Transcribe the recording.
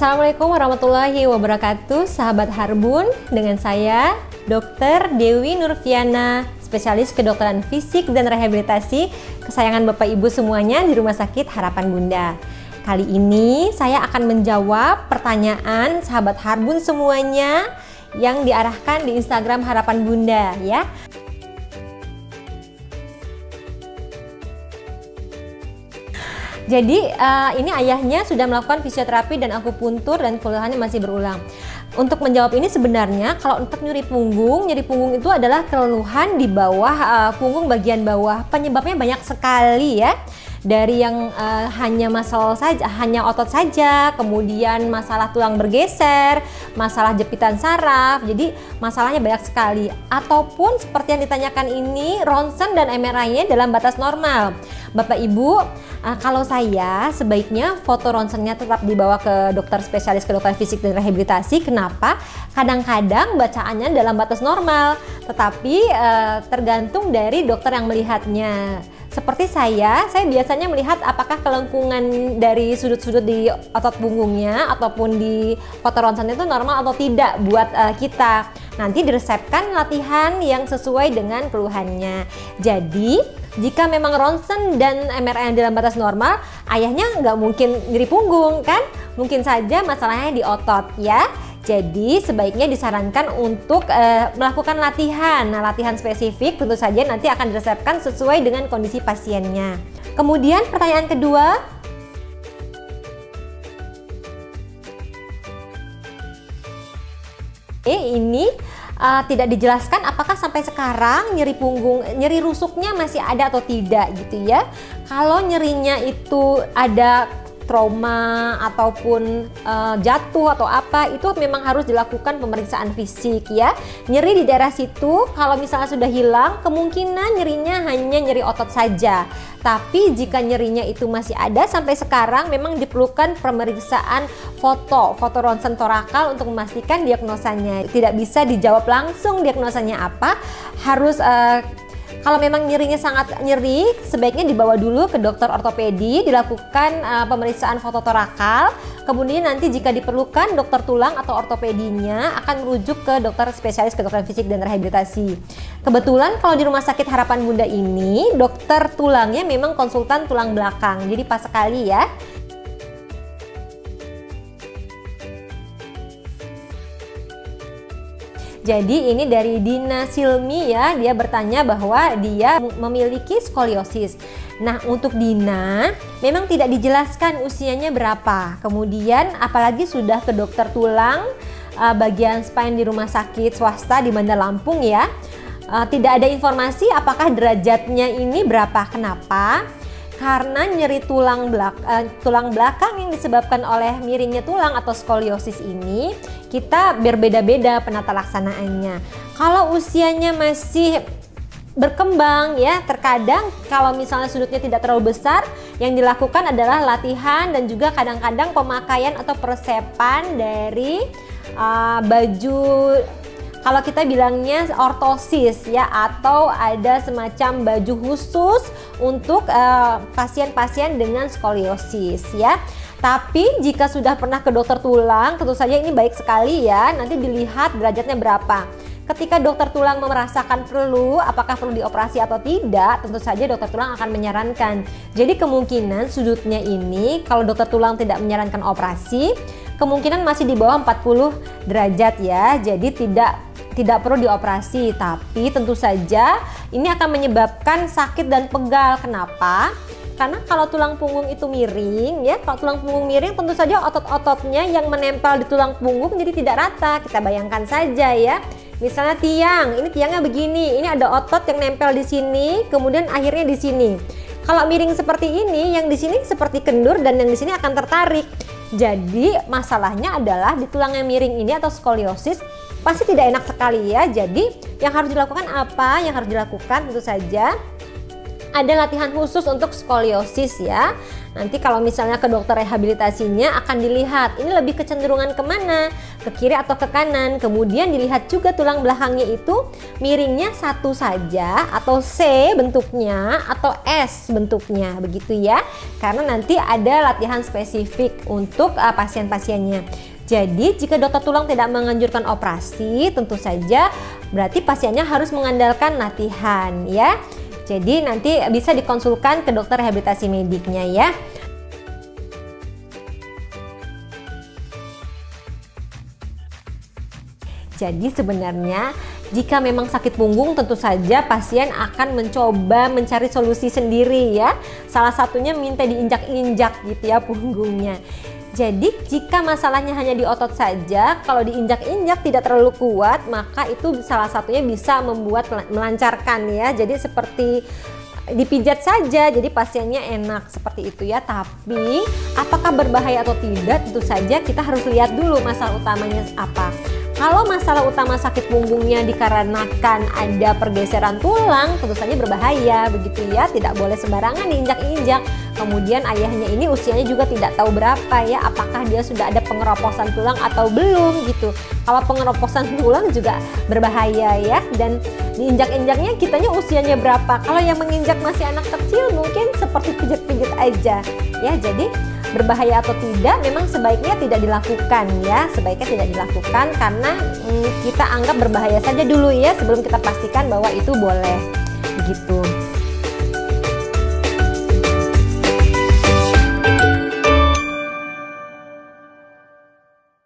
Assalamualaikum warahmatullahi wabarakatuh, sahabat Harbun. Dengan saya, Dr. Dewi Nurfiana, spesialis kedokteran fisik dan rehabilitasi kesayangan Bapak Ibu semuanya di Rumah Sakit Harapan Bunda. Kali ini saya akan menjawab pertanyaan sahabat Harbun semuanya yang diarahkan di Instagram Harapan Bunda ya. Jadi ini ayahnya sudah melakukan fisioterapi dan akupuntur dan keluhannya masih berulang. Untuk menjawab ini sebenarnya kalau untuk nyeri punggung itu adalah keluhan di bawah punggung bagian bawah. Penyebabnya banyak sekali ya. Dari yang hanya hanya otot saja, kemudian masalah tulang bergeser, masalah jepitan saraf, jadi masalahnya banyak sekali. Ataupun seperti yang ditanyakan ini, ronsen dan MRI-nya dalam batas normal. Bapak Ibu, kalau saya sebaiknya foto ronsennya tetap dibawa ke dokter spesialis kedokteran fisik dan rehabilitasi. Kenapa? Kadang-kadang bacaannya dalam batas normal, tetapi tergantung dari dokter yang melihatnya. Seperti saya biasanya melihat apakah kelengkungan dari sudut-sudut di otot punggungnya ataupun di foto ronsen itu normal atau tidak buat kita. Nanti diresepkan latihan yang sesuai dengan keluhannya. Jadi jika memang ronsen dan MRI yang dalam batas normal, ayahnya nggak mungkin nyeri punggung kan? Mungkin saja masalahnya di otot ya. Jadi sebaiknya disarankan untuk melakukan latihan. Nah, latihan spesifik tentu saja nanti akan diresepkan sesuai dengan kondisi pasiennya. Kemudian pertanyaan kedua, ini tidak dijelaskan apakah sampai sekarang nyeri rusuknya masih ada atau tidak gitu ya. Kalau nyerinya itu ada trauma ataupun jatuh atau apa, itu memang harus dilakukan pemeriksaan fisik ya. Nyeri di daerah situ kalau misalnya sudah hilang, kemungkinan nyerinya hanya nyeri otot saja. Tapi jika nyerinya itu masih ada sampai sekarang, memang diperlukan pemeriksaan foto ronsen torakal untuk memastikan diagnosanya. Tidak bisa dijawab langsung diagnosanya apa, harus kalau memang nyerinya sangat nyeri, sebaiknya dibawa dulu ke dokter ortopedi, dilakukan pemeriksaan foto torakal. Kemudian nanti jika diperlukan, dokter tulang atau ortopedinya akan merujuk ke dokter spesialis kedokteran fisik dan rehabilitasi. Kebetulan kalau di Rumah Sakit Harapan Bunda ini, dokter tulangnya memang konsultan tulang belakang, jadi pas sekali ya. Jadi ini dari Dina Silmi ya, dia bertanya bahwa dia memiliki skoliosis. Nah, untuk Dina memang tidak dijelaskan usianya berapa. Kemudian apalagi sudah ke dokter tulang bagian spine di rumah sakit swasta di Bandar Lampung ya. Tidak ada informasi apakah derajatnya ini berapa. Kenapa? Karena nyeri tulang belakang yang disebabkan oleh miringnya tulang atau skoliosis ini kita berbeda-beda penata laksanaannya. Kalau usianya masih berkembang ya, terkadang kalau misalnya sudutnya tidak terlalu besar, yang dilakukan adalah latihan dan juga kadang-kadang pemakaian atau persepan dari baju, kalau kita bilangnya ortosis ya, atau ada semacam baju khusus untuk pasien-pasien dengan skoliosis ya. Tapi jika sudah pernah ke dokter tulang, tentu saja ini baik sekali ya, nanti dilihat derajatnya berapa. Ketika dokter tulang merasakan apakah perlu dioperasi atau tidak, tentu saja dokter tulang akan menyarankan. Jadi kemungkinan sudutnya ini, kalau dokter tulang tidak menyarankan operasi, kemungkinan masih di bawah 40 derajat ya, jadi tidak perlu dioperasi. Tapi tentu saja ini akan menyebabkan sakit dan pegal. Kenapa? Karena kalau tulang punggung itu miring ya, kalau tulang punggung miring tentu saja otot-ototnya yang menempel di tulang punggung jadi tidak rata. Kita bayangkan saja ya, misalnya tiang, ini tiangnya begini, ini ada otot yang nempel di sini, kemudian akhirnya di sini. Kalau miring seperti ini, yang di sini seperti kendur dan yang di sini akan tertarik. Jadi masalahnya adalah di tulang yang miring ini atau skoliosis pasti tidak enak sekali ya. Jadi yang harus dilakukan apa? Yang harus dilakukan tentu saja ada latihan khusus untuk skoliosis ya. Nanti kalau misalnya ke dokter rehabilitasinya akan dilihat ini lebih kecenderungan kemana, ke kiri atau ke kanan. Kemudian dilihat juga tulang belakangnya itu miringnya satu saja atau C bentuknya atau S bentuknya, begitu ya. Karena nanti ada latihan spesifik untuk pasien-pasiennya. Jadi jika dokter tulang tidak menganjurkan operasi, tentu saja berarti pasiennya harus mengandalkan latihan ya. Jadi nanti bisa dikonsulkan ke dokter rehabilitasi mediknya ya. Jadi sebenarnya jika memang sakit punggung, tentu saja pasien akan mencoba mencari solusi sendiri ya. Salah satunya minta diinjak-injak gitu ya punggungnya. Jadi jika masalahnya hanya di otot saja, kalau diinjak-injak tidak terlalu kuat, maka itu salah satunya bisa membuat melancarkan ya. Jadi seperti dipijat saja, jadi pasiennya enak seperti itu ya. Tapi apakah berbahaya atau tidak, tentu saja kita harus lihat dulu masalah utamanya apa. Kalau masalah utama sakit punggungnya dikarenakan ada pergeseran tulang, tentu saja berbahaya begitu ya, tidak boleh sembarangan diinjak-injak. Kemudian ayahnya ini usianya juga tidak tahu berapa ya, apakah dia sudah ada pengeroposan tulang atau belum gitu. Kalau pengeroposan tulang juga berbahaya ya, dan diinjak-injaknya kitanya usianya berapa. Kalau yang menginjak masih anak kecil mungkin seperti pijit-pijit aja ya. Jadi berbahaya atau tidak memang sebaiknya tidak dilakukan ya, sebaiknya tidak dilakukan karena kita anggap berbahaya saja dulu ya sebelum kita pastikan bahwa itu boleh begitu.